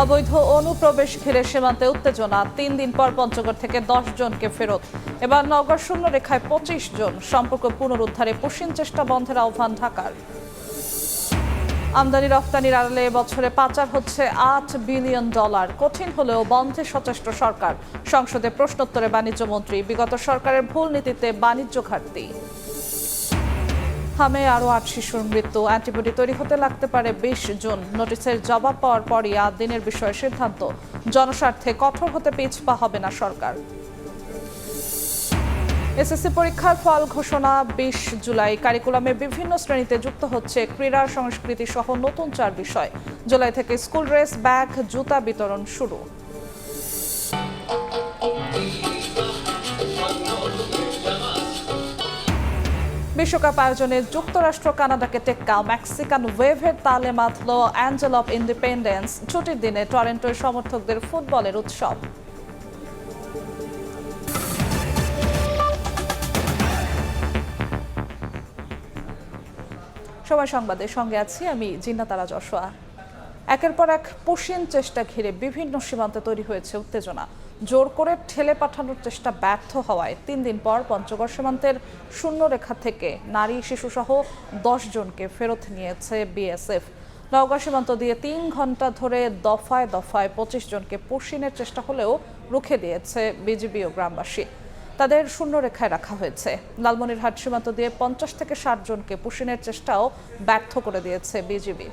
অবৈধ অনুপ্রবেশ ঘিরে সীমান্তে উত্তেজনা, 3 দিন পর পঞ্চগড় থেকে 10 জনকে ফেরত। এবার নওগাঁ শূন্য রেখায় 25 জন। সম্পর্ক পুনরুদ্ধারে পুশিন চেষ্টা বন্ধের আহ্বান ঢাকার। আমদানি রফতানির আড়ালে বছরে পাচার হচ্ছে $8 বিলিয়ন। কঠিন হলেও বন্ধে সচেষ্ট সরকার। সংসদে প্রশ্নোত্তরে বাণিজ্যমন্ত্রী, বিগত সরকারের ভুল নীতিতে বাণিজ্য ঘাটতি। হামে আরও 8 শিশুর মৃত্যু, অ্যান্টিবডি তৈরি হতে লাগতে পারে 20 জুন। নোটিশের জবাব পাওয়ার পরই 8 দিনের বিষয়ে সিদ্ধান্ত। জনস্বার্থে কঠোর হতে পিছপা হবে না সরকার। এসএসসি পরীক্ষার ফল ঘোষণা 20 জুলাই। কারিকুলামে বিভিন্ন শ্রেণীতে যুক্ত হচ্ছে ক্রীড়া, সংস্কৃতি সহ নতুন 4 বিষয়। জুলাই থেকে স্কুল ড্রেস, ব্যাগ, জুতা বিতরণ শুরু। বিশ্বকাপ আয়োজনে যুক্তরাষ্ট্র কানাডাকে টেক্কা, মেক্সিকান ওয়েভের তালে মাতল অ্যাঞ্জেল অফ ইন্ডিপেন্ডেন্স। ছুটির দিনে টরন্টোর সমর্থকদের ফুটবলের উৎসব। সময় সংবাদের সঙ্গে আছি আমি জিন্নাতারা যশোয়া। একের পর এক পুশিন চেষ্টা ঘিরে বিভিন্ন সীমান্তে তৈরি হয়েছে উত্তেজনা। জোর করে ঠেলে পাঠানোর চেষ্টা ব্যর্থ হওয়ায় 3 দিন পর পঞ্চগড় সীমান্তের শূন্যরেখা থেকে নারী, শিশুসহ 10 জনকে ফেরত নিয়েছে বিএসএফ। নওগাঁ সীমান্ত দিয়ে 3 ঘন্টা ধরে দফায় দফায় 25 জনকে পুশিনের চেষ্টা হলেও রুখে দিয়েছে বিজিবি ও গ্রামবাসী। তাদের শূন্যরেখায় রাখা হয়েছে। লালমনিরহাট সীমান্ত দিয়ে 50 থেকে 60 জনকে পুশিনের চেষ্টাও ব্যর্থ করে দিয়েছে বিজিবি।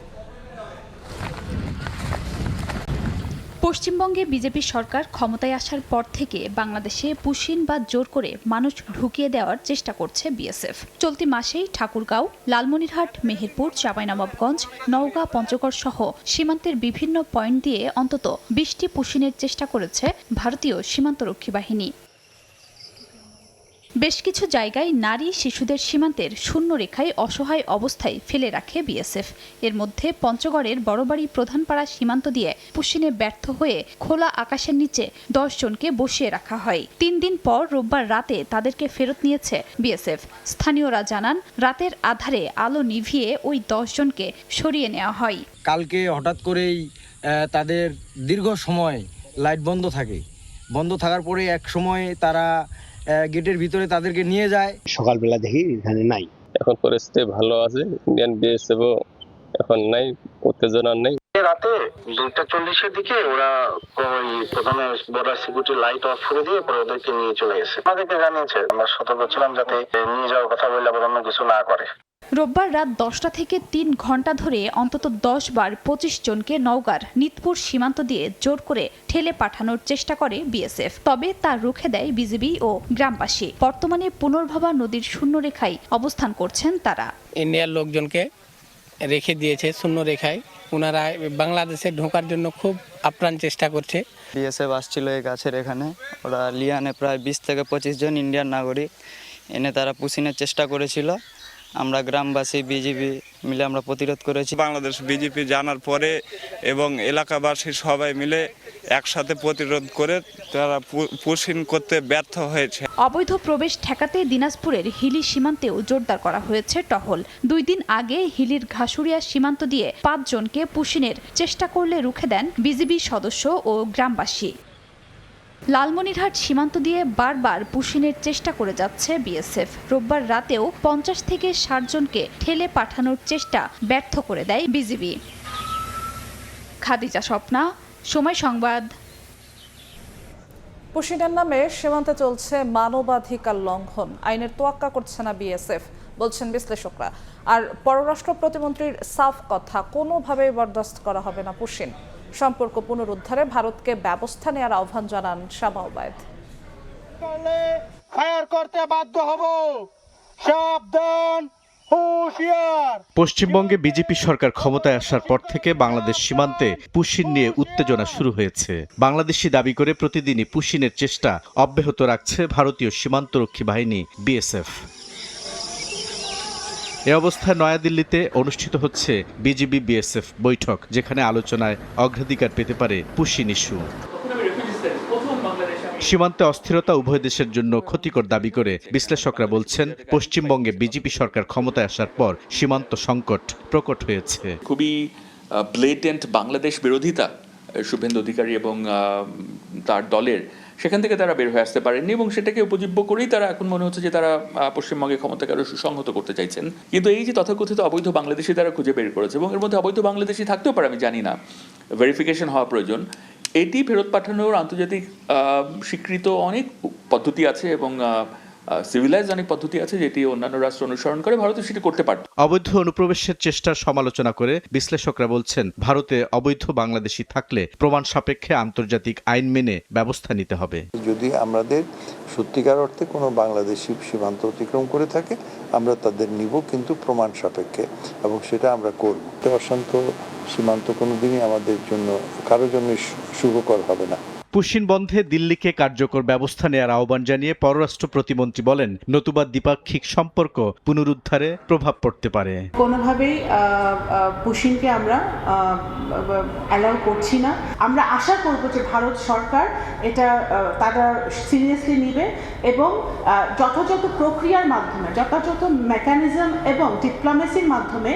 পশ্চিমবঙ্গে বিজেপি সরকার ক্ষমতায় আসার পর থেকে বাংলাদেশে পুশিন বা জোর করে মানুষ ঢুকিয়ে দেওয়ার চেষ্টা করছে বিএসএফ। চলতি মাসেই ঠাকুরগাঁও, লালমনিরহাট, মেহেরপুর, চাঁপাইনবাবগঞ্জ, নওগাঁ, পঞ্চগড় সহ সীমান্তের বিভিন্ন পয়েন্ট দিয়ে অন্তত 20টি পুশিনের চেষ্টা করেছে ভারতীয় সীমান্তরক্ষী বাহিনী। বেশ কিছু জায়গায় নারী, শিশুদের সীমান্তের শূন্য রেখায় অসহায় অবস্থায় ফেলে রাখে বিএসএফ। এর মধ্যে পঞ্চগড়ের বড়বাড়ি প্রধানপাড়া সীমান্ত দিয়ে পুশিনে ব্যর্থ হয়ে খোলা আকাশের নিচে 10 জনকে বসিয়ে রাখা হয়। 3 দিন পর রোববার রাতে তাদেরকে ফেরত নিয়েছে বিএসএফ। স্থানীয়রা জানান, রাতের আধারে আলো নিভিয়ে ওই 10 জনকে সরিয়ে নেওয়া হয়। কালকে হঠাৎ করেই তাদের দীর্ঘ সময় লাইট বন্ধ থাকে। বন্ধ থাকার পরে এক সময় তারা গেটের ভিতরে তাদেরকে নিয়ে যায়। সকালবেলা দেখি এখানে নাই। এখন পরিস্থিতি ভালো আছে, ইন্ডিয়ান বিএসএফও এখন নাই, উত্তেজনা নেই। রাতে 2:40-এর দিকে ওরা ওই প্রথমে বর্ডার সিকিউরিটি লাইট অফ করে দিয়ে পরে ওদেরকে নিয়ে চলে গেছে। আমাদেরকে জানিয়েছে, আমরা সতর্ক ছিলাম যাতে নিয়ে যাওয়ার কথা বললে আবার অন্য কিছু না করে। রোববার রাত 10টা থেকে 3 ঘন্টা ধরে অন্তত 10 বার 25 জনকে নওগাঁর নিতপুর সীমান্ত দিয়ে জোর করে ঠেলে পাঠানোর চেষ্টা করে বিএসএফ। তবে তা রুখে দেয় বিজিবি ও গ্রামবাসী। বর্তমানে পুনর্ভবা নদীর শূন্যরেখায় অবস্থান করছেন তারা। ইন্ডিয়ার লোকজনকে রেখে দিয়েছে শূন্য রেখায়। ওনারা বাংলাদেশে ঢোকার জন্য খুব আপ্রাণ চেষ্টা করছে। বিএসএফ আসছিল এই গাছের এখানে। ওরা লিয়ানে প্রায় 20 থেকে 25 জন ইন্ডিয়ান নাগরিক এনে তারা পুশিনের চেষ্টা করেছিল। আমরা গ্রামবাসী, বিজিবি মিলে আমরা প্রতিরোধ করেছি। বাংলাদেশ বিজেপি জানার পরে এবং এলাকাবাসী সবাই মিলে একসাথে প্রতিরোধ করে তারা পুশিন করতে ব্যর্থ হয়েছে। অবৈধ প্রবেশ ঠেকাতে দিনাজপুরের হিলি সীমান্তেও জোরদার করা হয়েছে টহল। 2 দিন আগে হিলির ঘাসুরিয়া সীমান্ত দিয়ে 5 জনকে পুশিনের চেষ্টা করলে রুখে দেন বিজিবি সদস্য ও গ্রামবাসী। লালমনিরহাট সীমান্ত দিয়ে বারবার পুশিনের চেষ্টা করে যাচ্ছে বিএসএফ। রোববার রাতেও 50 থেকে 60 জনকে ঠেলে পাঠানোর চেষ্টা ব্যর্থ করে দেয় বিজিবি। খাদিজা স্বপ্না, সময় সংবাদ। পুশিনের নামে সীমান্তে চলছে মানবাধিকার লঙ্ঘন। আইনের তোয়াক্কা করছে না বিএসএফ, বলছেন বিশ্লেষকরা। আর পররাষ্ট্র প্রতিমন্ত্রীর সাফ কথা, কোনোভাবেই বরদাস্ত করা হবে না পুশিন। সম্পর্ক পুনরুদ্ধারে ভারতকে ব্যবস্থা নেওয়ার আহ্বান জানান শামা ওবায়েদ। পশ্চিমবঙ্গে বিজেপি সরকার ক্ষমতায় আসার পর থেকে বাংলাদেশ সীমান্তে পুশিন নিয়ে উত্তেজনা শুরু হয়েছে। বাংলাদেশি দাবি করে প্রতিদিনই পুশিনের চেষ্টা অব্যাহত রাখছে ভারতীয় সীমান্তরক্ষী বাহিনী বিএসএফ। এ অবস্থায় নয়াদিল্লিতে অনুষ্ঠিত হচ্ছে বিজিবি বিএসএফ বৈঠক, যেখানে আলোচনায় অগ্রাধিকার পেতে পারে পুশিন ইস্যু। সীমান্তে অস্থিরতা উভয় দেশের জন্য ক্ষতিকর দাবি করে বিশ্লেষকরা বলছেন, পশ্চিমবঙ্গে বিজেপি সরকার ক্ষমতায় আসার পর সীমান্ত সংকট প্রকট হয়েছে। খুবই ব্লেটেন্ট বাংলাদেশ বিরোধিতা শুভেন্দু অধিকারী এবং তার দলের, সেখান থেকে তারা বের হয়ে আসতে পারেননি এবং সেটাকে উপজীব্য করেই তারা এখন মনে হচ্ছে যে তারা পশ্চিমবঙ্গে ক্ষমতাকে আরো সুসংহত করতে চাইছেন। কিন্তু এই যে তথাকথিত অবৈধ বাংলাদেশি তারা খুঁজে বের করেছে, এবং এর মধ্যে অবৈধ বাংলাদেশি থাকতেও পারে, আমি জানি না, ভেরিফিকেশন হওয়া প্রয়োজন। এটি ফেরত পাঠানোর আন্তর্জাতিক স্বীকৃত অনেক পদ্ধতি আছে এবং সিভিলাইজ অনেক পদ্ধতি আছে যেটি অন্যান্য রাষ্ট্র অনুসরণ করে, ভারতও সেটি করতে পারত। অবৈধ অনুপ্রবেশের চেষ্টার সমালোচনা করে বিশ্লেষকরা বলছেন, ভারতে অবৈধ বাংলাদেশি থাকলে প্রমাণ সাপেক্ষে আন্তর্জাতিক আইন মেনে ব্যবস্থা নিতে হবে। যদি আমাদের সত্যিকার অর্থে কোনো বাংলাদেশি সীমান্ত অতিক্রম করে থাকে, আমরা তাদের নিব, কিন্তু প্রমাণ সাপেক্ষে, এবং সেটা আমরা করব। অশান্ত সীমান্ত কোনোদিনই আমাদের জন্য, কারোর জন্য শুভকর হবে না। পুশিন বন্ধে দিল্লিকে কার্যকর ব্যবস্থা নেওয়ার আহ্বান জানিয়ে পররাষ্ট্র প্রতিমন্ত্রী বলেন, নতুবা দ্বিপাক্ষিক সম্পর্ক পুনরুদ্ধারে প্রভাব পড়তে পারে। কোনোভাবেই পুশিনকে আমরা অ্যালাউ করছি না। আমরা আশা করব যে ভারত সরকার এটা তারা সিরিয়াসলি নেবে এবং যথাযথ প্রক্রিয়ার মাধ্যমে, যথাযথ মেকানিজম এবং ডিপ্লোমেসির মাধ্যমে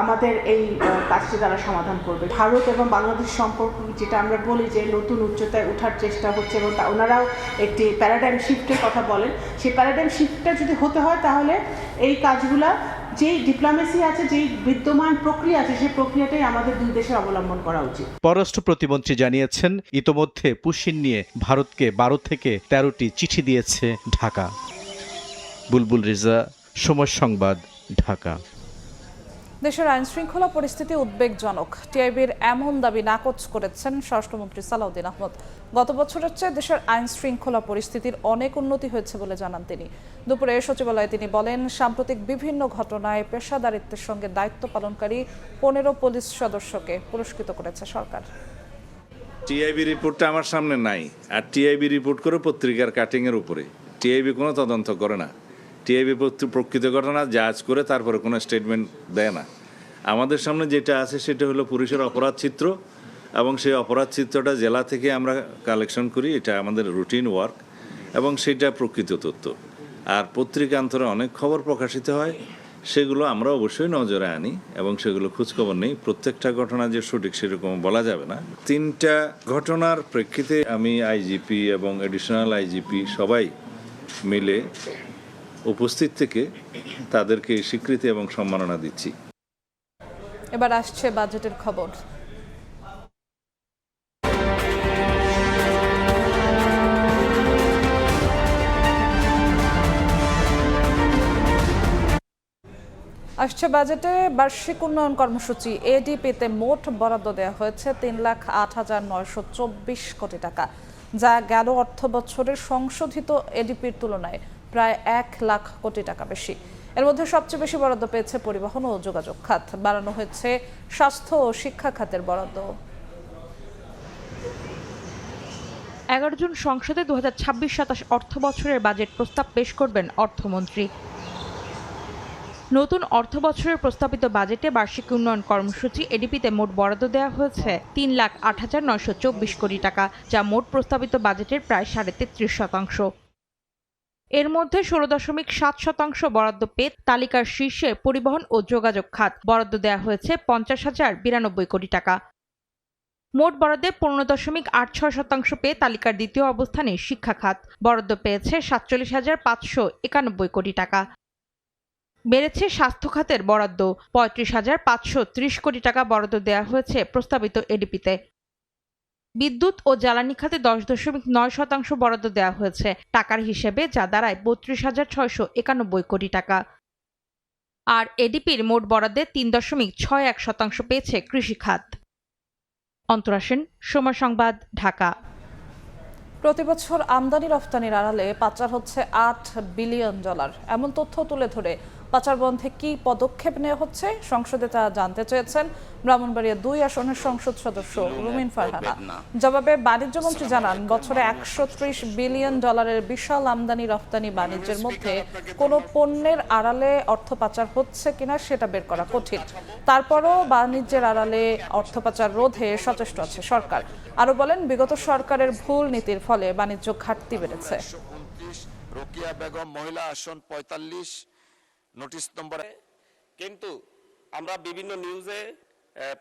আমাদের এই কাজটি তারা সমাধান করবে। ভারত এবং বাংলাদেশ সম্পর্ক, যেটা আমরা বলি যে নতুন উচ্চতায় ওঠার চেষ্টা হচ্ছে, এবং ওনারাও একটি প্যারাডাইম শিফটের কথা বলেন, সেই প্যারাডাইম শিফটটা যদি হতে হয় তাহলে এই কাজগুলা, যেই ডিপ্লোমেসি আছে, যেই বিদ্যমান প্রক্রিয়া আছে, সেই প্রক্রিয়াটাই আমাদের দুই দেশের অবলম্বন করা উচিত। পররাষ্ট্র প্রতিমন্ত্রী জানিয়েছেন, ইতোমধ্যে পুশিন নিয়ে ভারতকে 12 থেকে 13টি চিঠি দিয়েছে ঢাকা। বুলবুল রেজা, সময় সংবাদ, ঢাকা। দেশের আইন শৃঙ্খলা পরিস্থিতি উদ্বেগজনক, টিআইবির এমন দাবি নাকচ করেছেন স্বরাষ্ট্রমন্ত্রী সালাউদ্দিন আহমদ। গত বছরের চেয়ে দেশের আইন শৃঙ্খলা পরিস্থিতির অনেক উন্নতি হয়েছে বলে জানান তিনি। দুপুরে সচিবালয়ে তিনি বলেন, সাম্প্রতিক বিভিন্ন ঘটনায় পেশাদারিত্বের সঙ্গে দায়িত্ব পালনকারী 15 পুলিশ সদস্যকে পুরস্কৃত করেছে সরকার। টিআইবি রিপোর্টটা আমার সামনে নাই, আর টিআইবি রিপোর্ট করে পত্রিকার কাটিং এর উপরে। টিআইবি কোনো তদন্ত করে না, টিআইবি প্রকৃত ঘটনা জাজ করে তারপরে কোনো স্টেটমেন্ট দেয় না। আমাদের সামনে যেটা আছে সেটা হলো পুলিশের অপরাধ চিত্র, এবং সেই অপরাধ চিত্রটা জেলা থেকে আমরা কালেকশন করি, এটা আমাদের রুটিন ওয়ার্ক, এবং সেটা প্রকৃত তথ্য। আর পত্রিকান্তরে অনেক খবর প্রকাশিত হয়, সেগুলো আমরা অবশ্যই নজরে আনি এবং সেগুলো খোঁজখবর নেই। প্রত্যেকটা ঘটনা যে সঠিক সেরকম বলা যাবে না। 3টা ঘটনার প্রেক্ষিতে আমি আইজিপি এবং এডিশনাল আইজিপি সবাই মিলে উপস্থিত থেকে তাদেরকে স্বীকৃতি এবং সম্মাননা দিচ্ছি। এবার আসছে বাজেটের খবর। আসছে বাজেটে বার্ষিক উন্নয়ন কর্মসূচি এডিপিতে মোট বরাদ্দ দেওয়া হয়েছে 3,08,924 কোটি টাকা, যা গেল অর্থ বছরের সংশোধিত এডিপির তুলনায় প্রায় 1 লাখ কোটি টাকা বেশি। এর মধ্যে সবচেয়ে বেশি বরাদ্দ পেয়েছে পরিবহন ও যোগাযোগ খাত, বাড়ানো হয়েছে স্বাস্থ্য ও শিক্ষা খাতের বরাদ্দ। 11 জুন সংসদে 2026-27 অর্থ বছরের বাজেট প্রস্তাব পেশ করবেন অর্থমন্ত্রী। নতুন অর্থ বছরের প্রস্তাবিত বাজেটে বার্ষিক উন্নয়ন কর্মসূচি এডিপিতে মোট বরাদ্দ দেওয়া হয়েছে 3,08,924 কোটি টাকা, যা মোট প্রস্তাবিত বাজেটের প্রায় 33.5%। এর মধ্যে 16.7% বরাদ্দ পেয়ে তালিকার শীর্ষে পরিবহন ও যোগাযোগ খাত, বরাদ্দ দেওয়া হয়েছে 50,092 কোটি টাকা। মোট বরাদ্দে 15.86% পেয়ে তালিকার দ্বিতীয় অবস্থানে শিক্ষা খাত, বরাদ্দ পেয়েছে 47,591 কোটি টাকা। বেড়েছে স্বাস্থ্য খাতের বরাদ্দ, 35,530 কোটি টাকা বরাদ্দ দেওয়া হয়েছে প্রস্তাবিত এডিপিতে। বিদ্যুৎ ও জ্বালানি খাতে 10.9% বরাদ্দ দেওয়া হয়েছে টাকার হিসেবে, যা দাঁড়ায় 32,691 কোটি টাকা। আর এডিপির মোট বরাদ্দে 3.61% পেয়েছে কৃষি খাত। অন্তরা সেন, সময় সংবাদ, ঢাকা। প্রতিবছর আমদানি রফতানির আড়ালে পাচার হচ্ছে $8 বিলিয়ন। এমন তথ্য তুলে ধরে পাচার বন্ধে কি পদক্ষেপ নেওয়া হচ্ছে সংসদে তা জানতে চেয়েছেন ব্রাহ্মণবাড়িয়া 2 আসনের সংসদ সদস্য রুমিন ফারহানা। জবাবে বাণিজ্য মন্ত্রী জানান, বছরে $130 বিলিয়ন বিশাল আমদানি রফতানি বাণিজ্যের মধ্যে কোনো পণ্যের আড়ালে অর্থ পাচার হচ্ছে কিনা সেটা বের করা কঠিন। তারপরও বাণিজ্যের আড়ালে অর্থ পাচার রোধে সচেষ্ট আছে সরকার। আরো বলেন, বিগত সরকারের ভুল নীতির ফলে বাণিজ্য ঘাটতি বেড়েছে। রোকিয়া বেগম মহিলা আসন 45 নোটিশ নম্বরে, কিন্তু আমরা বিভিন্ন নিউজে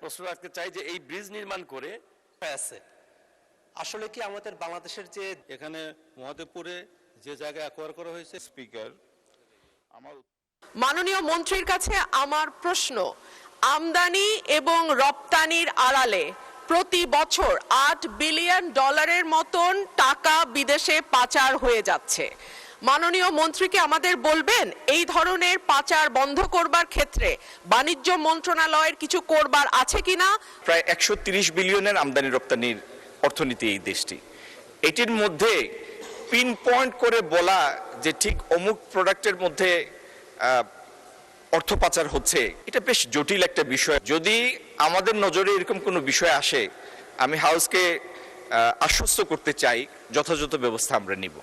প্রশ্ন রাখতে চাই যে এই ব্রিজ নির্মাণ করে আছে আসলে কি আমাদের বাংলাদেশের যে এখানে মহাদেবপুরে যে জায়গা অ্যাকোয়ার করা হয়েছে স্পিকার আমার মাননীয় মন্ত্রীর কাছে আমার প্রশ্ন, আমদানি এবং রপ্তানির আড়ালে প্রতি বছর $8 বিলিয়ন মতন টাকা বিদেশে পাচার হয়ে যাচ্ছে। মাননীয় মন্ত্রীকে আমাদের বলবেন এই ধরনের পাচার বন্ধ করবার ক্ষেত্রে বাণিজ্য মন্ত্রণালয়ের কিছু করবার আছে কিনা? প্রায় 130 বিলিয়নের আমদানি রপ্তানির অর্থনীতি এই দেশটি। এটির মধ্যে পিন পয়েন্ট করে বলা যে ঠিক অমুক প্রোডাক্টের মধ্যে অর্থ পাচার হচ্ছে, এটা বেশ জটিল একটা বিষয়। যদি আমাদের নজরে এরকম কোনো বিষয় আসে, আমি হাউসকে আশ্বস্ত করতে চাই যথাযথ ব্যবস্থা আমরা নিব।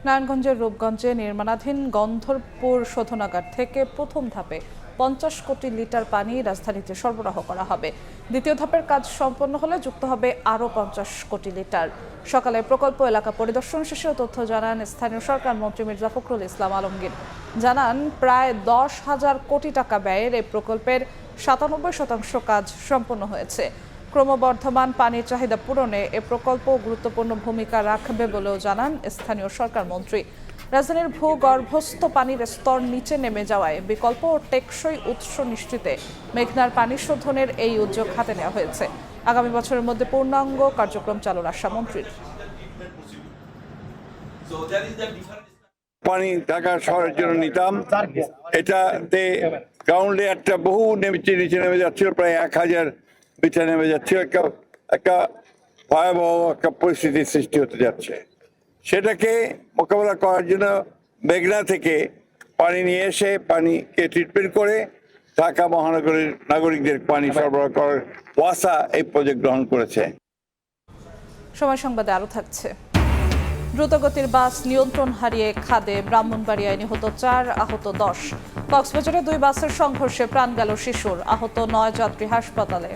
নারায়ণগঞ্জের রূপগঞ্জে নির্মাণাধীন গন্ধরপুর শোধনাগার থেকে প্রথম ধাপে 50 কোটি লিটার পানি রাজধানীতে সরবরাহ করা হবে। দ্বিতীয় ধাপের কাজ সম্পন্ন হলে যুক্ত হবে আরও 50 কোটি লিটার। সকালে প্রকল্প এলাকা পরিদর্শন শেষে তথ্য জানান স্থানীয় সরকার মন্ত্রী মির্জা ফখরুল ইসলাম আলমগীর। জানান প্রায় 10,000 কোটি টাকা ব্যয়ের এই প্রকল্পের 97% কাজ সম্পন্ন হয়েছে। ক্রমবর্ধমান পানির চাহিদা পূরণে এ প্রকল্প গুরুত্বপূর্ণ ভূমিকা রাখবে বলেও জানান স্থানীয় সরকার মন্ত্রী। রাজধানীর ভূগর্ভস্থ পানির স্তর নিচে নেমে যাওয়ায় বিকল্প ও টেকসই উৎস নিশ্চিতে মেঘনার পানি শোধনের এই উদ্যোগ হাতে নেওয়া হয়েছে। আগামী বছরের মধ্যে পূর্ণাঙ্গ কার্যক্রম চালুর আশা মন্ত্রীর। পানি ঢাকা শহরের জন্য নিতাম, এটাতে গ্রাউন্ড লেয়ারটা বহু নিচে নেমে যাচ্ছিল, প্রায় 1000 মিটার নেমে যাচ্ছিল। একটা ভয়াবহ একটা পরিস্থিতির সৃষ্টি হতে যাচ্ছে। সেটাকে মোকাবেলা করার জন্য মেঘনা থেকে পানি নিয়ে এসে পানিকে ট্রিটমেন্ট করে ঢাকা মহানগরীর নাগরিকদের পানি সরবরাহ করার ওয়াসা এই প্রজেক্ট গ্রহণ করেছে। সময় সংবাদে আরও থাকছে। দ্রুতগতির বাস নিয়ন্ত্রণ হারিয়ে খাদে, ব্রাহ্মণবাড়িয়ায় নিহত 4, আহত 10। কক্সবাজারে 2 বাসের সংঘর্ষে প্রাণ গেল শিশুর, আহত 9 যাত্রী হাসপাতালে।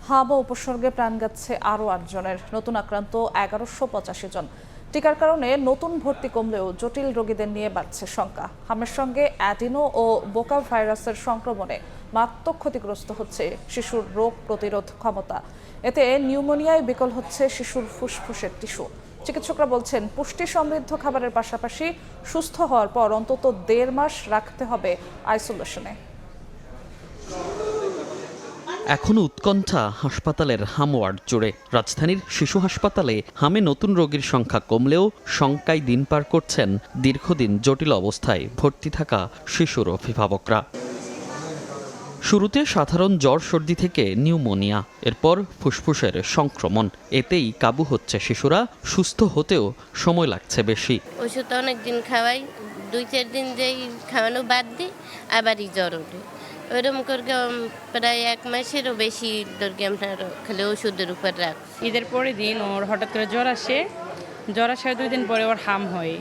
হাওয়া উপসর্গে প্রাণ গেছে আরও 8 জনের, নতুন আক্রান্ত 1185 জন। টিকার কারণে নতুন ভর্তি কমলেও জটিল রোগীদের নিয়ে বাড়ছে শঙ্কা। হামের সঙ্গে অ্যাডিনো ও বোকা ভাইরাসের সংক্রমণে মারাত্মক ক্ষতিগ্রস্ত হচ্ছে শিশুর রোগ প্রতিরোধ ক্ষমতা। এতে নিউমোনিয়ায় বিকল হচ্ছে শিশুর ফুসফুসের টিস্যু। চিকিৎসকরা বলছেন পুষ্টি সমৃদ্ধ খাবারের পাশাপাশি সুস্থ হওয়ার পর অন্তত 1.5 মাস রাখতে হবে আইসোলেশনে। এখনো উৎকণ্ঠা হাসপাতালের হাম ওয়ার্ড জুড়ে। রাজধানীর শিশু হাসপাতালে হামে নতুন রোগীর সংখ্যা কমলেও শঙ্কায় দিন পার করছেন দীর্ঘদিন জটিল অবস্থায় ভর্তি থাকা শিশুর অভিভাবকরা। শুরুতে সাধারণ জ্বর সর্দি থেকে নিউমোনিয়া, এরপর ফুসফুসের সংক্রমণ। এতেই কাবু হচ্ছে শিশুরা, সুস্থ হতেও সময় লাগছে বেশি। ওষুধ অনেকদিন খাওয়াই, 2-4 দিন যেই খাওয়ানো বাদ দিই আবারই জ্বর ওঠে। ওইরকম করে প্রায় 1 মাসেরও বেশি দরকার আপনার খালি ওষুধের উপর রাখ। ঈদের পরের দিন ওর হঠাৎ করে জ্বর আসে, জ্বর আসার 2 দিন পরে ওর হাম হয়,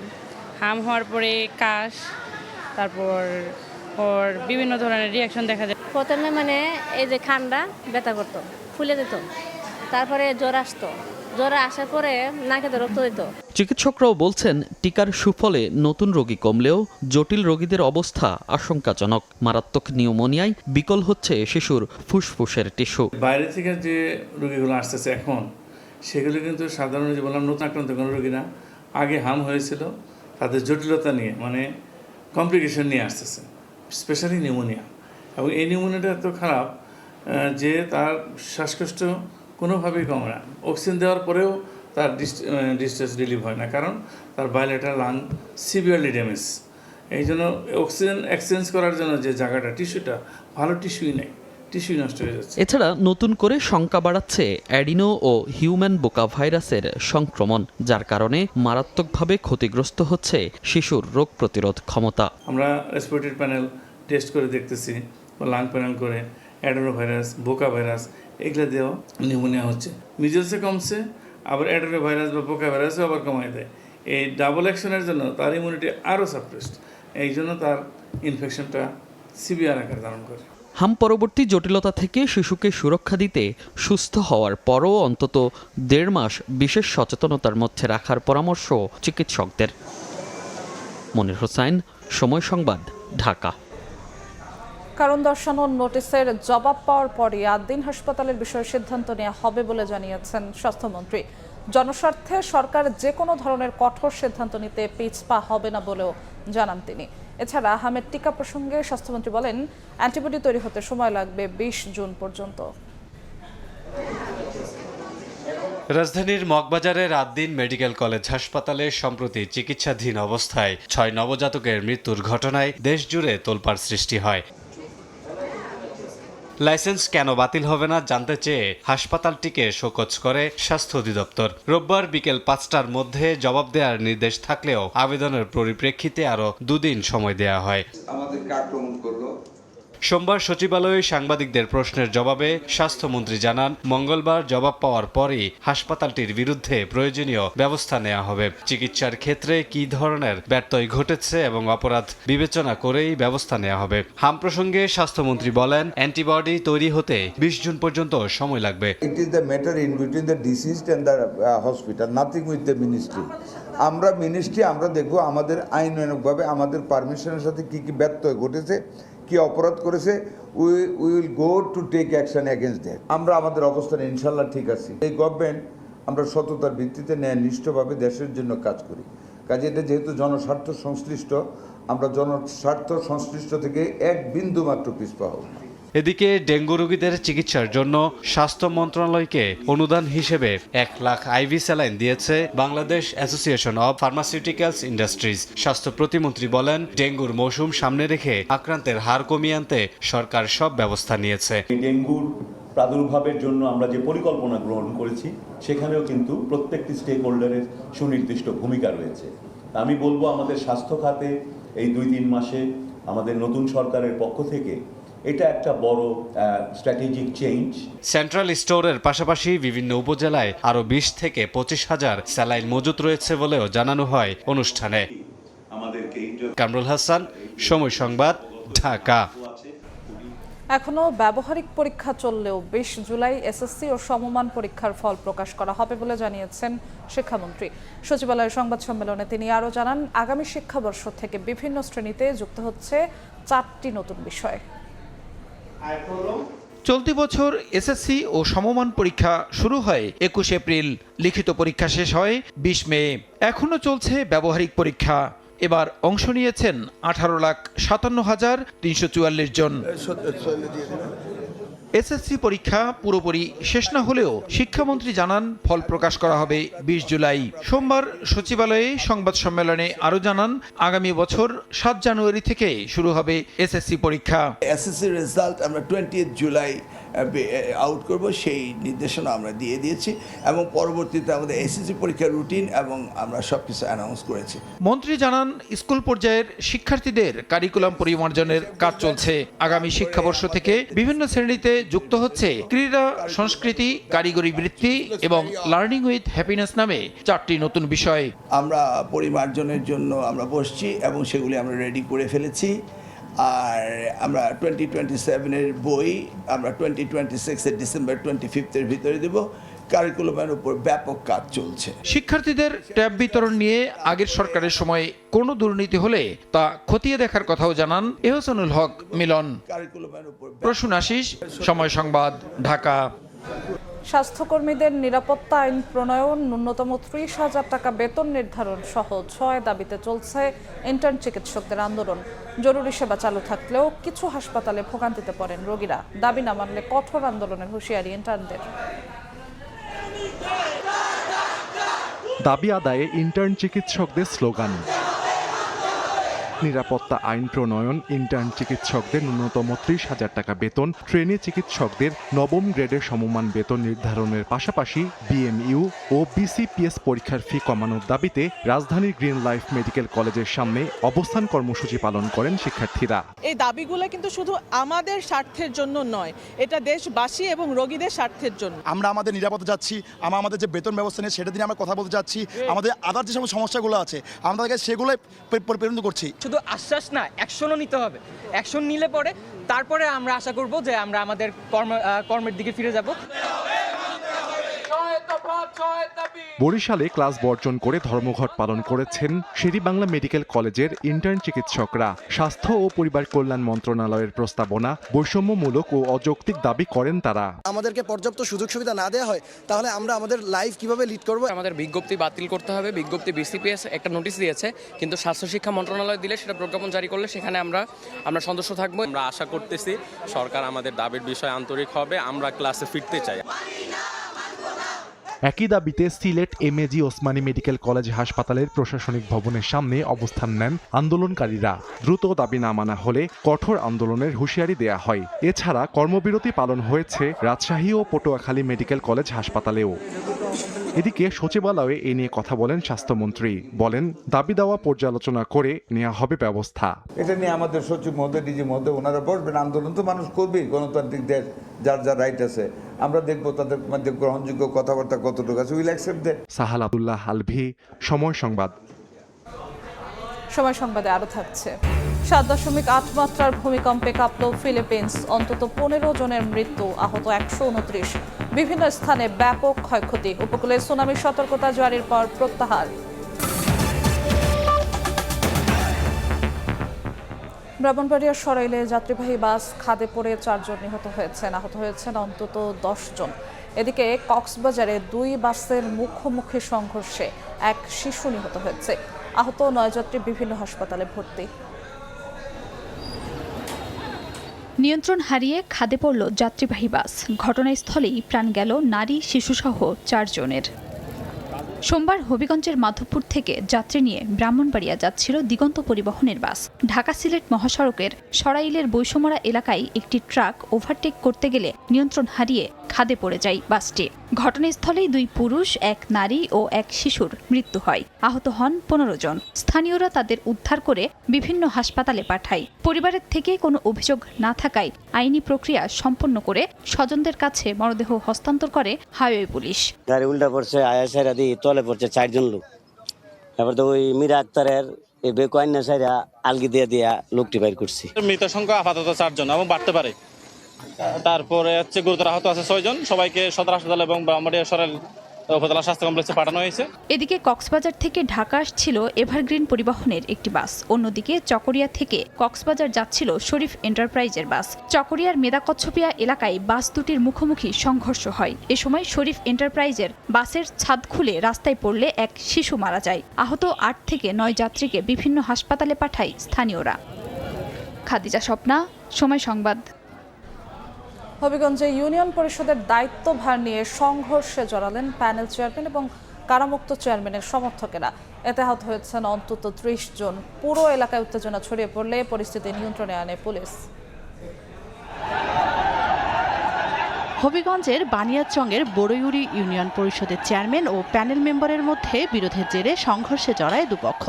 হাম হওয়ার পরে কাশ, তারপর ওর বিভিন্ন ধরনের রিয়াকশন দেখা যায়। প্রথমে মানে এই যে ঠান্ডা ব্যথা করতো, ফুলে যেত, তারপরে জ্বর আসতো, জ্বর আসার পরে নাকে রক্ত দিত। চিকিৎসকরাও বলছেন টিকার সুফলে নতুন রোগী কমলেও জটিল রোগীদের অবস্থা আশঙ্কাজনক। মারাত্মক নিউমোনিয়ায় বিকল হচ্ছে শিশুর ফুসফুসের টিস্যু। বাইরে থেকে যে রোগীগুলো আসতেছে এখন, সেগুলো কিন্তু সাধারণ যে বললাম নতুন আক্রান্ত কোনো রোগী না, আগে হাম হয়েছিল, তাদের জটিলতা নিয়ে মানে কমপ্লিকেশন নিয়ে আসতেছে, স্পেশালি নিউমোনিয়া। এবং এই নিউমোনিয়াটা এত খারাপ যে তার শ্বাসকষ্ট কোনোভাবেই কমে না। অক্সিজেন দেওয়ার পরেও তার ডিসচার্জ রিলিভ হয় না, কারণ তার বায়োলেটার লাং সিভিয়ারলি ড্যামেজ। এই জন্য অক্সিজেন এক্সচেঞ্জ করার জন্য যে জায়গাটা টিস্যুটা, ভালো টিস্যুই নেই, টিস্যুই নষ্ট হয়ে যাচ্ছে। এছাড়া নতুন করে শঙ্কা বাড়াচ্ছে অ্যাডিনো ও হিউম্যান বোকা ভাইরাসের সংক্রমণ, যার কারণে মারাত্মকভাবে ক্ষতিগ্রস্ত হচ্ছে শিশুর রোগ প্রতিরোধ ক্ষমতা। আমরা রেসপিরেটরি প্যানেল টেস্ট করে দেখতেছি, লাং প্যানেল করে অ্যাডিনো ভাইরাস, বোকা ভাইরাস এগুলো দিয়েও নিউমোনিয়া হচ্ছে। মিজেলসে কমছে, আবার অ্যাডিনো ভাইরাস বা বোকা ভাইরাসও আবার কমাই দেয়। এই ডাবল অ্যাকশনের জন্য তার ইমিউনিটি আরও সাপ্রেসড, এই জন্য তার ইনফেকশনটা সিভিয়ার আকার ধারণ করে। হাম পরবর্তী জটিলতা থেকে শিশুকে সুরক্ষা দিতে সুস্থ হওয়ার পরও অন্তত 1.5 মাস বিশেষ সচেতনতার মধ্যে রাখার পরামর্শ চিকিৎসকদের। মনির হোসাইন, সময় সংবাদ, ঢাকা। কারণ দর্শানোর নোটিশের জবাব পাওয়ার পরই 8 দিন হাসপাতালের বিষয়ে সিদ্ধান্ত নেওয়া হবে বলে জানিয়েছেন স্বাস্থ্যমন্ত্রী। জনস্বার্থে সরকার যে কোনো ধরনের কঠোর সিদ্ধান্ত নিতে পিছপা হবে না বলেও জানান তিনি। এছাড়া আহমেদ টিকা প্রসঙ্গে স্বাস্থ্যমন্ত্রী বলেন, অ্যান্টিবডি তৈরি হতে সময় লাগবে 20 জুন পর্যন্ত। রাজধানীর মগবাজারের 8 দিন মেডিকেল কলেজ হাসপাতালে সম্প্রতি চিকিৎসাধীন অবস্থায় 6 নবজাতকের মৃত্যুর ঘটনায় দেশজুড়ে তোলপাড় সৃষ্টি হয়। লাইসেন্স কেন বাতিল হবে না জানতে চেয়ে হাসপাতালটিকে শোকজ করে স্বাস্থ্য অধিদপ্তর। রোববার বিকেল 5টার মধ্যে জবাব দেওয়ার নির্দেশ থাকলেও আবেদনের পরিপ্রেক্ষিতে আরও 2 দিন সময় দেওয়া হয়। সোমবার সচিবালয়ে সাংবাদিকদের প্রশ্নের জবাবে স্বাস্থ্যমন্ত্রী জানান, মঙ্গলবার জবাব পাওয়ার পরই হাসপাতালটির বিরুদ্ধে প্রয়োজনীয় ব্যবস্থা নেওয়া হবে। চিকিৎসার ক্ষেত্রে কী ধরনের ব্যত্যয় ঘটেছে এবং অপরাধ বিবেচনা করেই ব্যবস্থা নেওয়া হবে। হাম প্রসঙ্গে স্বাস্থ্যমন্ত্রী বলেন, অ্যান্টিবডি তৈরি হতে 20 জুন পর্যন্ত সময় লাগবে। It is the matter in between the deceased and the hospital, nothing with the ministry. আমরা দেখব আমাদের আইনানুগভাবে আমাদের পারমিশনের সাথে কি কি ব্যত্যয় ঘটেছে, কি অপরাধ করেছে, we will go to take action against that. আমরা আমাদের অবস্থানে ইনশাল্লাহ ঠিক আছি। এই গভর্নমেন্ট আমরা সততার ভিত্তিতে ন্যায়নিষ্ঠভাবে দেশের জন্য কাজ করি। কাজে এটা যেহেতু জনস্বার্থ সংশ্লিষ্ট, আমরা জনস্বার্থ সংশ্লিষ্ট থেকে এক বিন্দু মাত্র পিছপা হব না। এদিকে ডেঙ্গু রোগীদের চিকিৎসার জন্য স্বাস্থ্য মন্ত্রণালয়কে অনুদান হিসেবে 1 লাখ আইভি স্যালাইন দিয়েছে Bangladesh association of pharmaceuticals industries. স্বাস্থ্য প্রতিমন্ত্রী বলেন, ডেঙ্গুর মৌসুম সামনে রেখে আক্রান্তের হার কমিয়ে আনতে সরকার সব ব্যবস্থা নিয়েছে। ডেঙ্গুর প্রাদুর্ভাবের জন্য আমরা যে পরিকল্পনা গ্রহণ করেছি সেখানেও কিন্তু প্রত্যেকটি স্টেক হোল্ডারের সুনির্দিষ্ট ভূমিকা রয়েছে। আমি বলবো আমাদের স্বাস্থ্য খাতে এই 2-3 মাসে আমাদের নতুন সরকারের পক্ষ থেকে এটা একটা বড় স্ট্র্যাটেজিক চেঞ্জ। সেন্ট্রাল স্টোরের পাশাপাশি বিভিন্ন উপজেলায় আরো 20 থেকে 25,000 স্যালাইন মজুত রয়েছে বলেও জানানো হয় অনুষ্ঠানে। কামরুল হাসান, সময় সংবাদ, ঢাকা। এখনো ব্যবহারিক পরীক্ষা চললেও 20 জুলাই এসএসসি ও সমমান পরীক্ষার ফল প্রকাশ করা হবে বলে জানিয়েছেন শিক্ষামন্ত্রী। সচিবালয়ের সংবাদ সম্মেলনে তিনি আরও জানান, আগামী শিক্ষাবর্ষ থেকে বিভিন্ন শ্রেণীতে যুক্ত হচ্ছে 4টি নতুন বিষয়। চলতি বছর এসএসসি ও সমমান পরীক্ষা শুরু হয় 21 এপ্রিল, লিখিত পরীক্ষা শেষ হয় 20 মে। এখনও চলছে ব্যবহারিক পরীক্ষা। এবার অংশ নিয়েছেন 18,57,344 জন। এসএসসি পরীক্ষা পুরোপুরি শেষ না হলেও শিক্ষামন্ত্রী জানান, ফল প্রকাশ করা হবে 20 জুলাই। সোমবার সচিবালয়ে সংবাদ সম্মেলনে আরও জানান, আগামী বছর 7 জানুয়ারি থেকে শুরু হবে এসএসসি পরীক্ষা। এসএসসি রেজাল্ট আমরা 20 জুলাই আউট করব, সেই নির্দেশনা আমরা দিয়ে দিয়েছি এবং পরবর্তীতে আমাদের এসএসসি পরীক্ষার রুটিন এবং আমরা সবকিছু অ্যানাউন্স করেছি। মন্ত্রী জানান, স্কুল পর্যায়ের শিক্ষার্থীদের কারিকুলাম পরিমার্জনের কাজ চলছে। আগামী শিক্ষাবর্ষ থেকে বিভিন্ন শ্রেণীতে যুক্ত হচ্ছে ক্রীড়া, সংস্কৃতি, কারিগরি বৃত্তি এবং লার্নিং উইথ হ্যাপিনেস নামে 4টি নতুন বিষয়। আমরা পরিমার্জনের জন্য আমরা বসছি এবং সেগুলি আমরা রেডি করে ফেলেছি। আর আমরা 2027-এর বই আমরা 2026-এর ডিসেম্বর 25-এর ভিতরে দেব। কারিকুলামের উপর ব্যাপক কাজ চলছে। শিক্ষার্থীদের ট্যাব বিতরণ নিয়ে আগের সরকারের সময় কোনো দুর্নীতি হলে তা খতিয়ে দেখার কথাও জানান এহসানুল হক মিলন। প্রসূন আশিস, সময় সংবাদ, ঢাকা। স্বাস্থ্যকর্মীদের নিরাপত্তা আইন প্রণয়ন, ন্যূনতম 30,000 টাকা বেতন নির্ধারণ সহ 6 দাবিতে চলছে ইন্টার্ন চিকিৎসকদের আন্দোলন। জরুরি সেবা চালু থাকলেও কিছু হাসপাতালে ভোগান্তিতে পড়েন রোগীরা। দাবি না মানলে কঠোর আন্দোলনের হুঁশিয়ারি ইন্টার্নদের। দাবি আদায়ে ইন্টার্ন চিকিৎসকদের স্লোগান। নিরাপত্তা আইন প্রণয়ন, ইন্টার্ন চিকিৎসকদের ন্যূনতম 30,000 টাকা বেতন, ট্রেনি চিকিৎসকদের নবম গ্রেডের সমমান বেতন নির্ধারণের পাশাপাশি বিএমইউ ও বিসিপিএস পরীক্ষার ফি কমানোর দাবিতে রাজধানীর গ্রিন লাইফ মেডিকেল কলেজের সামনে অবস্থান কর্মসূচি পালন করেন শিক্ষার্থীরা। এই দাবিগুলো কিন্তু শুধু আমাদের স্বার্থের জন্য নয়, এটা দেশবাসী এবং রোগীদের স্বার্থের জন্য। আমরা আমাদের নিরাপত্তা যাচ্ছি, আমাদের যে বেতন ব্যবস্থা নিয়ে সেটা নিয়ে আমরা কথা বলতে যাচ্ছি, আমাদের আদার যে সমস্ত সমস্যাগুলো আছে আমাদেরকে সেগুলোই পরিপূর্ণ করছি। শুধু আশ্বাস না, অ্যাকশনও নিতে হবে। অ্যাকশন নিলে পরে তারপরে আমরা আশা করব যে আমরা আমাদের কর্মের দিকে ফিরে যাব। বরিশালে ক্লাস বর্জন করে ধর্মঘট পালন করেছেন শেরেবাংলা মেডিকেল কলেজের ইন্টার্ন চিকিৎসকরা। স্বাস্থ্য ও পরিবার কল্যাণ মন্ত্রণালয়ের প্রস্তাবনা বৈষম্যমূলক ও অযৌক্তিক দাবি করেন তারা। আমাদেরকে পর্যাপ্ত সুযোগ সুবিধা না দেওয়া হয় তাহলে আমরা আমাদের লাইফ কিভাবে লিড করব? আমাদের বিজ্ঞপ্তি বাতিল করতে হবে। বিজ্ঞপ্তি বিসিপিএস একটা নোটিশ দিয়েছে, কিন্তু স্বাস্থ্য শিক্ষা মন্ত্রণালয় দিলে সেটা প্রজ্ঞাপন জারি করলে সেখানে আমরা সদস্য থাকবো। আমরা আশা করতেছি সরকার আমাদের দাবির বিষয়ে আন্তরিক হবে, আমরা ক্লাসে ফিরতে চাই। একই দাবিতে Sylhet MAG Osmani medical college হাসপাতালের প্রশাসনিক ভবনের সামনে অবস্থান নেন আন্দোলনকারীরা। দ্রুত দাবি না মানা হলে কঠোর আন্দোলনের হুঁশিয়ারি দেয়া হয়। এছাড়া কর্মবিরতি পালন হয়েছে রাজশাহী ও পটুয়াখালী মেডিকেল কলেজ হাসপাতালেও। এদিকে সচিবালয়ে এ নিয়ে কথা বলেন স্বাস্থ্যমন্ত্রী। বলেন, দাবি দেওয়া পর্যালোচনা করে নেওয়া হবে ব্যবস্থা। এটা নিয়ে আমাদের সচিব মহোদয়, ডিজি মহোদয় ওনারা বসবেন। আন্দোলন তো মানুষ করবেই, গণতান্ত্রিক দেশ, যার যার রাইট আছে। আমরা দেখবো তাদের মধ্যে গ্রহণযোগ্য কথাবার্তা কতটুকু আছে। Will accept that. Sahal Abdullah Alvi, Somoy Sangbad. সময় সংবাদে আরো থাকছে। 7.8 মাত্রার ভূমিকম্পে কাঁপল ফিলিপিন্স। অন্তত 15 জনের মৃত্যু, আহত 129। বিভিন্ন স্থানে ব্যাপক ক্ষয়ক্ষতি। উপকূলে সুনামি সতর্কতা জারির পর প্রত্যাহার। ব্রাহ্মণবাড়িয়ার সরাইলে যাত্রীবাহী বাস খাদে পড়ে 4 জন নিহত হয়েছেন, আহত হয়েছেন অন্তত 10 জন। এদিকে কক্সবাজারে 2 বাসের মুখোমুখি সংঘর্ষে এক শিশু নিহত হয়েছে, আহত 9 যাত্রী বিভিন্ন হাসপাতালে ভর্তি। নিয়ন্ত্রণ হারিয়ে খাদে পড়ল যাত্রীবাহী বাস। ঘটনাস্থলেই প্রাণ গেল নারী, শিশুসহ 4 জনের। সোমবার হবিগঞ্জের মাধবপুর থেকে যাত্রী নিয়ে ব্রাহ্মণবাড়িয়া যাচ্ছিল দিগন্ত পরিবহনের বাস। ঢাকা সিলেট মহাসড়কের সরাইলের বৈষম্যরা এলাকায় একটি ট্রাক ওভারটেক করতে গেলে নিয়ন্ত্রণ হারিয়ে খাদে পড়ে যায় বাসটি। ঘটনাস্থলেই 2 পুরুষ, 1 নারী ও 1 শিশুর মৃত্যু হয়, আহত হন 15 জন। স্থানীয়রা তাদের উদ্ধার করে বিভিন্ন হাসপাতালে পাঠায়। পরিবারের থেকে কোনো অভিযোগ না থাকায় আইনি প্রক্রিয়া সম্পন্ন করে স্বজনদের কাছে মরদেহ হস্তান্তর করে হাইওয়ে পুলিশ। গাড়ি উল্টা পড়ছে, আয়াসাইরা দিয়ে তলে পড়ছে 4 জন লোক। এবার তো ওই মীরা আক্তারের এই বেকোয়ান্না সাইরা আলগি দিয়ে লোকটি বাইর করছি। মৃত সংখ্যা আপাতত 4 জন এবং বাড়তে পারে। তারপরে হচ্ছে গুরুতর আহত আছে 6 জন। সবাইকে সদর হাসপাতাল এবং ব্রাহ্মণবাড়িয়া সরাইল উপজেলা স্বাস্থ্য কমপ্লেক্সে পাঠানো হয়েছে। এদিকে কক্সবাজার থেকে ঢাকা আসছিল এভারগ্রিন পরিবহনের একটি বাস। অন্যদিকে চকরিয়া থেকে কক্সবাজার যাচ্ছিল শরীফ এন্টারপ্রাইজের বাস। চকরিয়ার মেদাকচ্ছপিয়া এলাকায় বাস দুটির মুখোমুখি সংঘর্ষ হয়। এ সময় শরীফ এন্টারপ্রাইজের বাসের ছাদ খুলে রাস্তায় পড়লে এক শিশু মারা যায়। আহত 8 থেকে 9 যাত্রীকে বিভিন্ন হাসপাতালে পাঠায় স্থানীয়রা। খাদিজা স্বপ্না, সময় সংবাদ। হবিগঞ্জে ইউনিয়ন পরিষদের দায়িত্বভার নিয়ে সংঘর্ষে জড়ালেন প্যানেল চেয়ারম্যান এবং কারামুক্ত চেয়ারম্যানের সমর্থকেরা। এতে আহত হয়েছেন অন্তত 30 জন। পুরো এলাকায় উত্তেজনা ছড়িয়ে পড়লে পরিস্থিতি নিয়ন্ত্রণে আনে পুলিশ। হবিগঞ্জের বানিয়াচংয়ের বড়ইউরি ইউনিয়ন পরিষদের চেয়ারম্যান ও প্যানেল মেম্বারের মধ্যে বিরোধের জেরে সংঘর্ষে জড়ায় দুপক্ষ।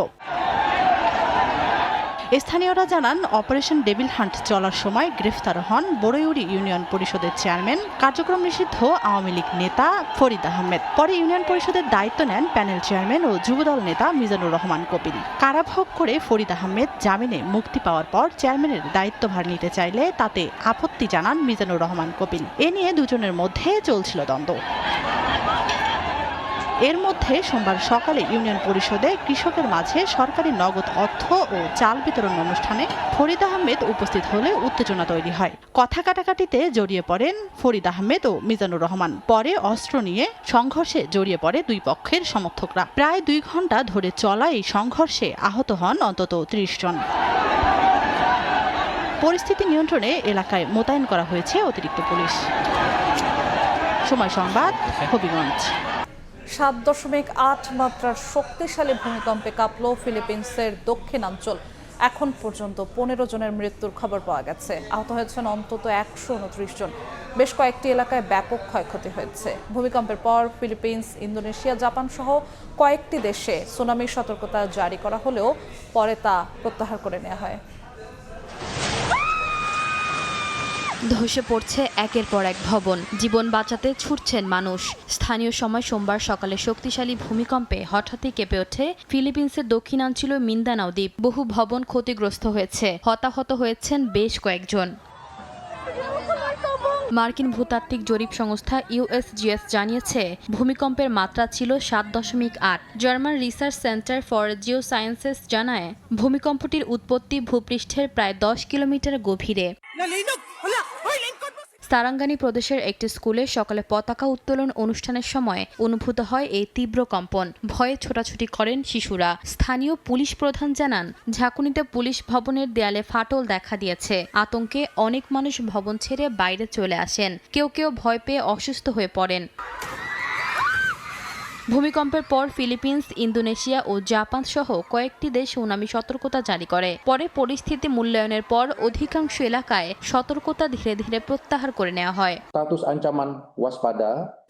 স্থানীয়রা জানান, অপারেশন ডেভিল হান্ট চলার সময় গ্রেফতার হন বড়ইউরি ইউনিয়ন পরিষদের চেয়ারম্যান, কার্যক্রম নিষিদ্ধ আওয়ামী লীগ নেতা ফরিদ আহমেদ। পরে ইউনিয়ন পরিষদের দায়িত্ব নেন প্যানেল চেয়ারম্যান ও যুবদল নেতা মিজানুর রহমান কপিল। কারাভোগ করে ফরিদ আহমেদ জামিনে মুক্তি পাওয়ার পর চেয়ারম্যানের দায়িত্বভার নিতে চাইলে তাতে আপত্তি জানান মিজানুর রহমান কপিল। এ নিয়ে দুজনের মধ্যে চলছিল দ্বন্দ্ব। এর মধ্যে সোমবার সকালে ইউনিয়ন পরিষদে কৃষকের মাঝে সরকারি নগদ অর্থ ও চাল বিতরণ অনুষ্ঠানে ফরিদ আহমেদ উপস্থিত হলে উত্তেজনা তৈরি হয়। কথা কাটাকাটিতে জড়িয়ে পড়েন ফরিদ আহমেদ ও মিজানুর রহমান। পরে অস্ত্র নিয়ে সংঘর্ষে জড়িয়ে পড়ে 2 পক্ষের সমর্থকরা। প্রায় 2 ঘন্টা ধরে চলা এই সংঘর্ষে আহত হন অন্তত 30 জন। পরিস্থিতি নিয়ন্ত্রণে এলাকায় মোতায়েন করা হয়েছে অতিরিক্ত পুলিশ। সময় সংবাদ, হবিগঞ্জ। 7.8 মাত্রার শক্তিশালী ভূমিকম্পে কাঁপল ফিলিপিন্সের দক্ষিণাঞ্চল। এখন পর্যন্ত 15 জনের মৃত্যুর খবর পাওয়া গেছে, আহত হয়েছেন অন্তত 129 জন। বেশ কয়েকটি এলাকায় ব্যাপক ক্ষয়ক্ষতি হয়েছে। ভূমিকম্পের পর ফিলিপিন্স, ইন্দোনেশিয়া, জাপান সহ কয়েকটি দেশে সুনামি সতর্কতা জারি করা হলেও পরে তা প্রত্যাহার করে নেওয়া হয়। ধসে পড়ছে একের পর এক ভবন, জীবন বাঁচাতে ছুটছেন মানুষ। স্থানীয় সময় সোমবার সকালে শক্তিশালী ভূমিকম্পে হঠাৎই কেঁপে ওঠে ফিলিপিন্সের দক্ষিণাঞ্চল মিন্দানাও দ্বীপ। বহু ভবন ক্ষতিগ্রস্ত হয়েছে, হতাহত হয়েছেন বেশ কয়েকজন। মার্কিন ভূতাত্ত্বিক জরিপ সংস্থা USGS জানিয়েছে ভূমিকম্পের মাত্রা ছিল 7.8। German research centre for Jio sciences জানায় ভূমিকম্পটির উৎপত্তি ভূপৃষ্ঠের প্রায় 10 কিলোমিটার গভীরে। সারাঙ্গানি প্রদেশের একটি স্কুলে সকালে পতাকা উত্তোলন অনুষ্ঠানের সময় অনুভূত হয় এই তীব্র কম্পন। ভয়ে ছোটাছুটি করেন শিশুরা। স্থানীয় পুলিশ প্রধান জানান ঝাঁকুনিতে পুলিশ ভবনের দেয়ালে ফাটল দেখা দিয়েছে। আতঙ্কে অনেক মানুষ ভবন ছেড়ে বাইরে চলে আসেন। কেউ কেউ ভয় পেয়ে অসুস্থ হয়ে পড়েন। ভূমিকম্পের পর ফিলিপিন্স, ইন্দোনেশিয়া ও জাপান সহ কয়েকটি দেশ সুনামি সতর্কতা জারি করে। পরে পরিস্থিতি মূল্যায়নের পর অধিকাংশ এলাকায় সতর্কতা ধীরে ধীরে প্রত্যাহার করে নেওয়া হয়।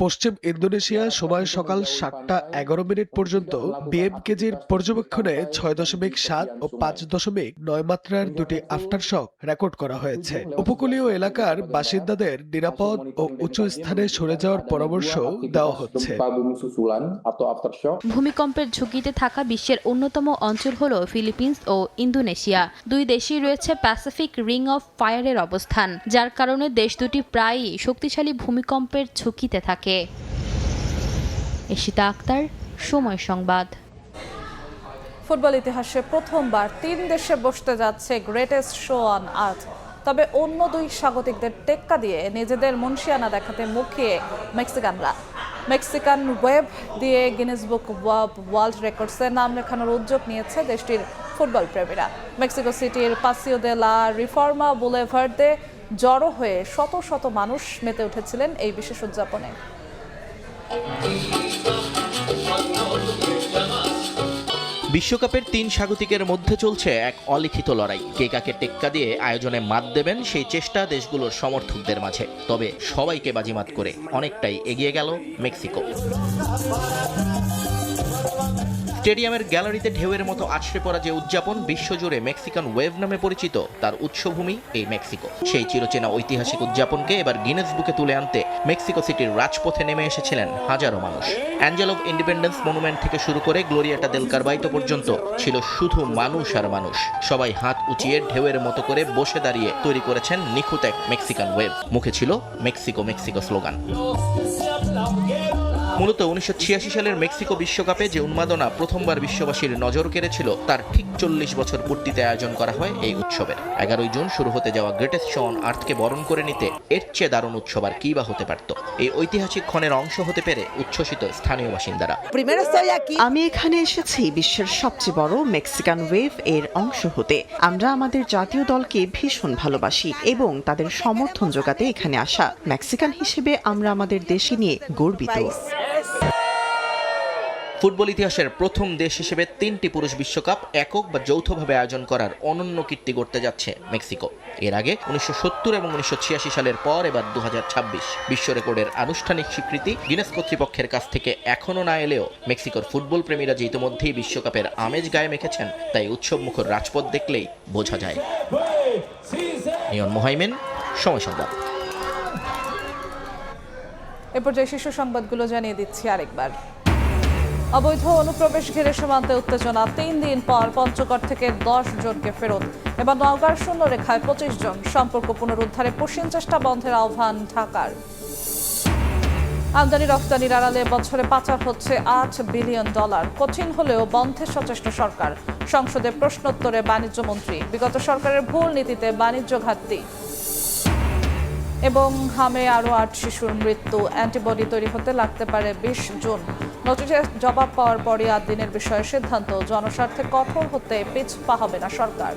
পশ্চিম ইন্দোনেশিয়া সময় সকাল 7:11 পর্যন্ত BMKG'র পর্যবেক্ষণে 6.7 ও 5.9 মাত্রার দুটি আফটারশক রেকর্ড করা হয়েছে। উপকূলীয় এলাকার বাসিন্দাদের নিরাপদ ও উঁচু স্থানে সরে যাওয়ার পরামর্শ দেওয়া হচ্ছে। ভূমিকম্পের ঝুঁকিতে থাকা বিশ্বের অন্যতম অঞ্চল হল ফিলিপিন্স ও ইন্দোনেশিয়া। দুই দেশেই রয়েছে প্যাসিফিক রিং অফ ফায়ারের অবস্থান, যার কারণে দেশ দুটি প্রায়ই শক্তিশালী ভূমিকম্পের ঝুঁকিতে থাকে। এশিতা আক্তার, সময় সংবাদ। ফুটবল ইতিহাসে প্রথমবার 3 দেশে বসতে যাচ্ছে গ্রেটেস্ট শো অন আর্থ। তবে অন্য দুই স্বাগতিকদের টেক্কা দিয়ে নিজেদের মুনশিয়ানা দেখাতে মুখিয়ে মেক্সিকানরা। মেক্সিকান ওয়েব দিয়ে গিনেস বুক ওয়ার্ল্ড রেকর্ডসে নাম লেখানোর উদ্যোগ নিয়েছে দেশটির ফুটবল প্রেমীরা। মেক্সিকো সিটির পাসিও দে লা রিফর্মা বুলেভার্দে জড়ো হয়ে শত শত মানুষ মেতে উঠেছিলেন এই বিশেষ উদযাপনে। বিশ্বকাপের 3 স্বাগতিকের মধ্যে চলছে এক অলিখিত লড়াই। কে কাকে টেক্কা দিয়ে আয়োজনে মাত দেবেন সেই চেষ্টা দেশগুলোর সমর্থকদের মাঝে। তবে সবাইকে বাজিমাত করে অনেকটাই এগিয়ে গেল মেক্সিকো। স্টেডিয়ামের গ্যালারিতে ঢেউয়ের মতো আছড়ে পড়া যে উদযাপন বিশ্বজুড়ে মেক্সিকান ওয়েভ নামে পরিচিত, তার উৎসভূমি এই মেক্সিকো। সেই চিরচেনা ঐতিহাসিক উদযাপনকে এবার গিনেস বুকে তুলে আনতে মেক্সিকো সিটির রাজপথে নেমে এসেছিলেন হাজারো মানুষ। অ্যাঞ্জেল অফ ইন্ডিপেন্ডেন্স মনুমেন্ট থেকে শুরু করে গ্লোরিয়াটা দেল কারবাইতো পর্যন্ত ছিল শুধু মানুষ আর মানুষ। সবাই হাত উঁচিয়ে ঢেউয়ের মতো করে বসে দাঁড়িয়ে তৈরি করেছেন নিখুঁত এক মেক্সিকান ওয়েভ। মুখে ছিল মেক্সিকো মেক্সিকো স্লোগান। মূলত 1986 সালের মেক্সিকো বিশ্বকাপে যে উন্মাদনা প্রথমবার বিশ্ববাসীর নজর কেড়েছিল, তার ঠিক 40 বছর পূর্তিতে আয়োজন করা হয় এই উৎসবের। 11 জুন শুরু হতে যাওয়া গ্রেটেস্ট শো অন আর্থকে বরণ করে নিতে এর চেয়ে দারুণ উৎসব আর কি বা হতে পারত। এই ঐতিহাসিক ক্ষণের অংশ হতে পেরে উচ্ছ্বসিত স্থানীয় বাসিন্দারা। আমি এখানে এসেছি বিশ্বের সবচেয়ে বড় মেক্সিকান ওয়েভ এর অংশ হতে। আমরা আমাদের জাতীয় দলকে ভীষণ ভালোবাসি এবং তাদের সমর্থন জোগাতে এখানে আসা। মেক্সিকান হিসেবে আমরা আমাদের দেশে নিয়ে গর্বিত। ফুটবল ইতিহাসের প্রথম দেশ হিসেবে 3টি পুরুষ বিশ্বকাপ একক বা যৌথভাবে আয়োজন করার অনন্য কীর্তি গড়তে যাচ্ছে মেক্সিকো। এর আগে 1970 এবং 1986 সালের পর এবার 2026 বিশ্ব রেকর্ডের আনুষ্ঠানিক স্বীকৃতি গিনেস কর্তৃপক্ষের কাছ থেকে এখনো না এলেও মেক্সিকোর ফুটবল প্রেমীরা যে ইতিমধ্যেই বিশ্বকাপের আমেজ গায়ে মেখেছেন, তাই উৎসবমুখর রাজপথ দেখলেই বোঝা যায়। নিয়ন মোহাইমেন, সময় সংবাদ। এ পর্যায়ে শীর্ষ সংবাদগুলো জানিয়ে দিচ্ছি আরেকবার। অবৈধ অনুপ্রবেশ ঘিরে সীমান্তে উত্তেজনা। 3 দিন পর পঞ্চগড় থেকে 10 জনকে ফেরত। এবার নওগাঁর শূন্য রেখায় 25 জন। সম্পর্ক পুনরুদ্ধারে পশ্চিম চেষ্টা বন্ধের আহ্বান ঢাকার। আমদানি রপ্তানির আড়ালে বছরে পাচার হচ্ছে $8 বিলিয়ন। কঠিন হলেও বন্ধে সচেষ্ট সরকার। সংসদে প্রশ্নোত্তরে বাণিজ্য মন্ত্রী। বিগত সরকারের ভুল নীতিতে বাণিজ্য ঘাটতি। এবং হামে আরও 8 শিশুর মৃত্যু। অ্যান্টিবডি তৈরি হতে লাগতে পারে 20 জুন। নোটিশের জবাব পাওয়ার পরই 8 দিনের বিষয়ে সিদ্ধান্ত। জনস্বার্থে কঠোর হতে পিছপা হবে না সরকার।